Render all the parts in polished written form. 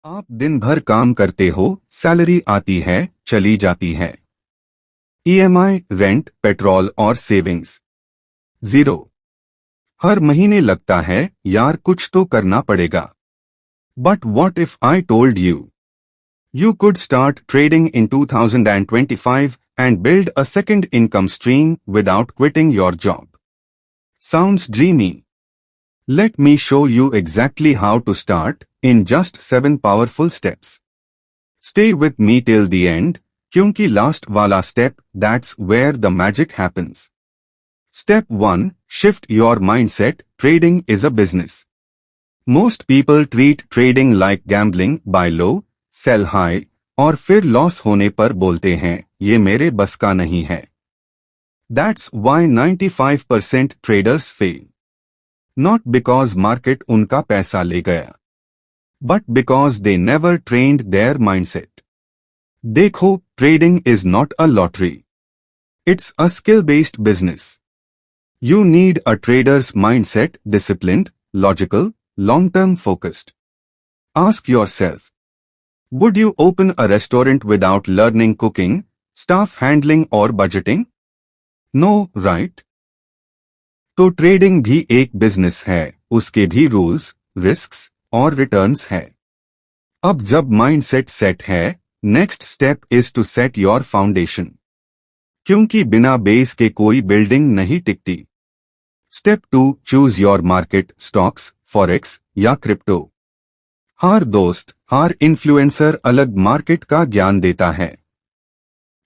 आप दिन भर काम करते हो, सैलरी आती है, चली जाती है। ईएमआई, रेंट, पेट्रोल और सेविंग्स जीरो। हर महीने लगता है यार कुछ तो करना पड़ेगा। But what if I told you could start trading in 2025 and build a second income stream without quitting your job? Sounds dreamy? Let me show you exactly how to start in just 7 powerful steps. Stay with me till the end, क्योंकि last वाला step, that's where the magic happens. Step 1. Shift your mindset. Trading is a business. Most people treat trading like gambling. Buy low, sell high, और फिर loss होने पर बोलते हैं ये मेरे बस का नहीं है. That's why 95% traders fail. Not because market उनका पैसा ले गया, but because they never trained their mindset. देखो, trading is not a lottery. It's a skill-based business. You need a trader's mindset, disciplined, logical, long-term focused. Ask yourself, would you open a restaurant without learning cooking, staff handling or budgeting? No, right? तो trading भी एक business है, उसके भी rules, risks और returns है। अब जब माइंडसेट सेट है, next step is to set your foundation, क्योंकि बिना बेस के कोई बिल्डिंग नहीं टिकती। Step 2. Choose your market, stocks, forex या क्रिप्टो। हर दोस्त, हर इन्फ्लुएंसर अलग मार्केट का ज्ञान देता है।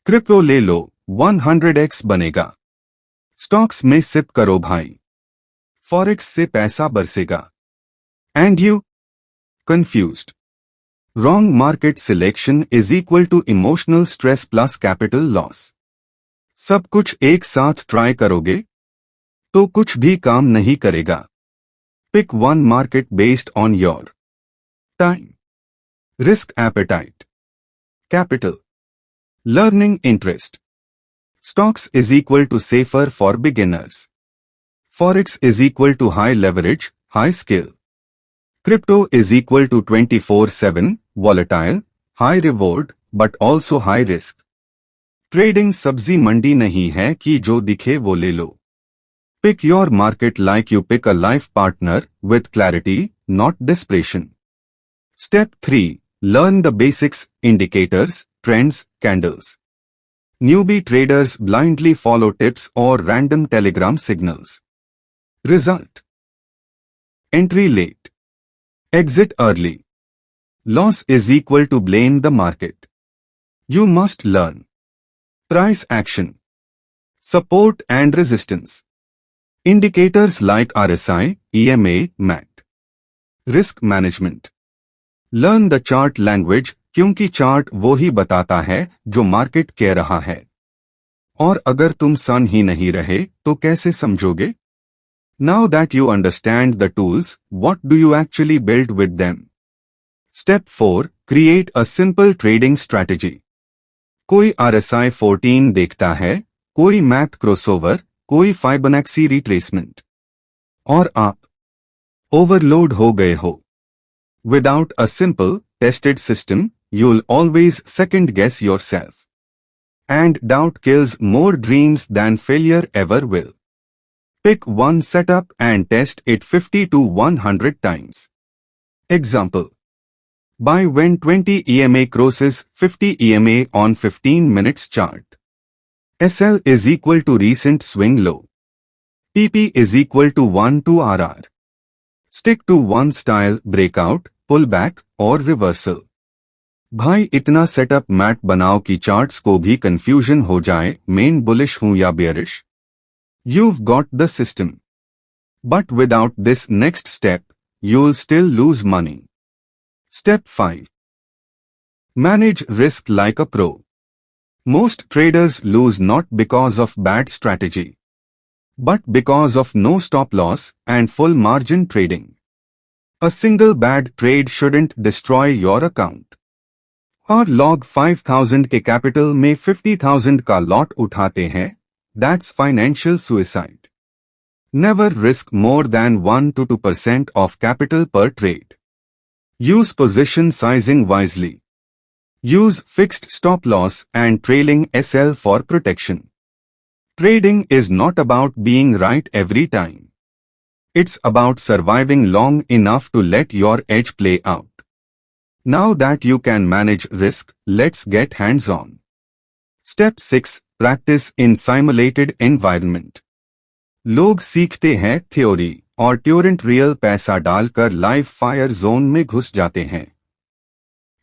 क्रिप्टो ले लो, 100x बनेगा। स्टॉक्स में सिप करो भाई, फॉरेक्स से पैसा बरसेगा। And you confused? Wrong market selection is equal to emotional stress plus capital loss. सब कुछ एक साथ ट्राई करोगे तो कुछ भी काम नहीं करेगा। Pick one market based on your time, risk appetite, capital, learning interest. Stocks is equal to safer for beginners. Forex is equal to high leverage, high skill. Crypto is equal to 24/7, volatile, high reward, but also high risk. Trading सब्जी मंडी नहीं है कि जो दिखे वो ले लो. Pick your market like you pick a life partner, with clarity, not desperation. Step 3. Learn the basics, indicators, trends, candles. Newbie traders blindly follow tips or random telegram signals. Result: entry late, exit early. Loss is equal to blame the market. You must learn price action, support and resistance, indicators like RSI, EMA, MACD. Risk management. Learn the chart language, क्योंकि chart वो ही बताता है जो market कह रहा है, और अगर तुम सन ही नहीं रहे तो कैसे समझोगे? Now that you understand the tools, what do you actually build with them? Step 4. Create a simple trading strategy. कोई RSI 14 देखता है, कोई मैक्ड क्रॉसओवर, कोई फाइबोनैक्सी रिट्रेसमेंट, और आप ओवरलोड हो गए हो. Without a simple tested system, you'll always second-guess yourself. And doubt kills more dreams than failure ever will. Pick one setup and test it 50 to 100 times. Example: buy when 20 EMA crosses 50 EMA on 15 minutes chart. SL is equal to recent swing low. TP is equal to 1 to RR. Stick to one style, breakout, pullback और reversal. भाई इतना setup mat बनाओ कि charts को भी confusion हो जाए, main bullish हूं या bearish. You've got the system. But without this next step, you'll still lose money. Step 5. Manage risk like a pro. Most traders lose not because of bad strategy, but because of no stop loss and full margin trading. A single bad trade shouldn't destroy your account. और log 5000 के capital में 50,000 का lot उठाते हैं, that's financial suicide. Never risk more than 1 to 2% of capital per trade. Use position sizing wisely. Use fixed stop loss and trailing SL for protection. Trading is not about being right every time. It's about surviving long enough to let your edge play out. Now that you can manage risk, let's get hands-on. Step 6. Practice in simulated environment. लोग सीखते हैं theory और ट्यूरेंट real पैसा डालकर live fire zone में घुस जाते हैं.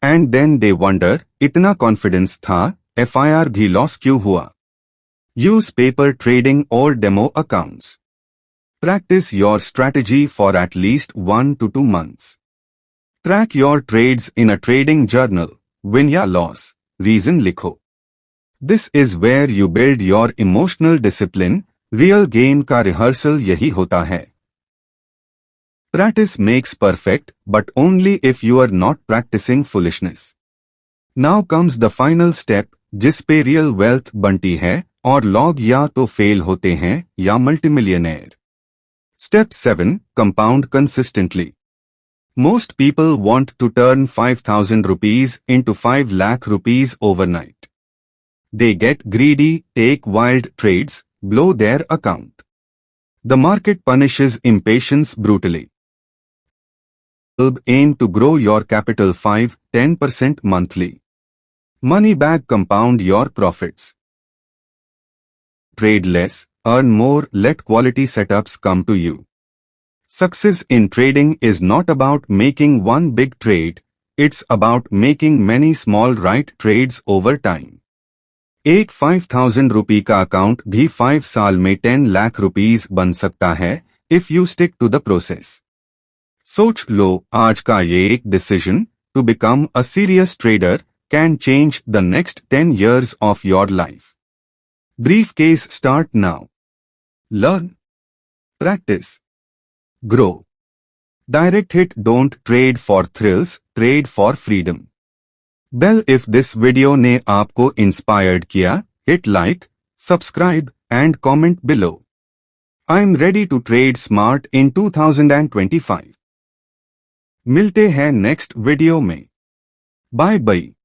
एंड देन दे वंडर, इतना कॉन्फिडेंस था, FIR भी लॉस क्यों हुआ? यूज पेपर ट्रेडिंग और demo accounts. Practice your strategy for at least 1 to 2 months. Track your trades in a trading journal. Win या loss, reason लिखो. This is where you build your emotional discipline. Real game का rehearsal यही होता है. Practice makes perfect, but only if you are not practicing foolishness. Now comes the final step, जिस पे real wealth बनती है और लोग या तो fail होते हैं या multimillionaire. Step 7. Compound consistently. Most people want to turn 5,000 rupees into 5 lakh rupees overnight. They get greedy, take wild trades, blow their account. The market punishes impatience brutally. Aim to grow your capital 5-10% monthly. Money back compound your profits. Trade less, earn more, let quality setups come to you. Success in trading is not about making one big trade, it's about making many small right trades over time. एक 5,000 रुपये का account भी 5 साल में 10 lakh rupees बन सकता है if you stick to the process. सोच लो, आज का ये एक decision to become a serious trader can change the next 10 years of your life. Briefcase start now. Learn. Practice. Grow. Direct hit. Don't trade for thrills, trade for freedom. Bell if this video ने आपको inspired किया, hit like, subscribe and comment below. I'm ready to trade smart in 2025. मिलते हैं next video में. Bye bye.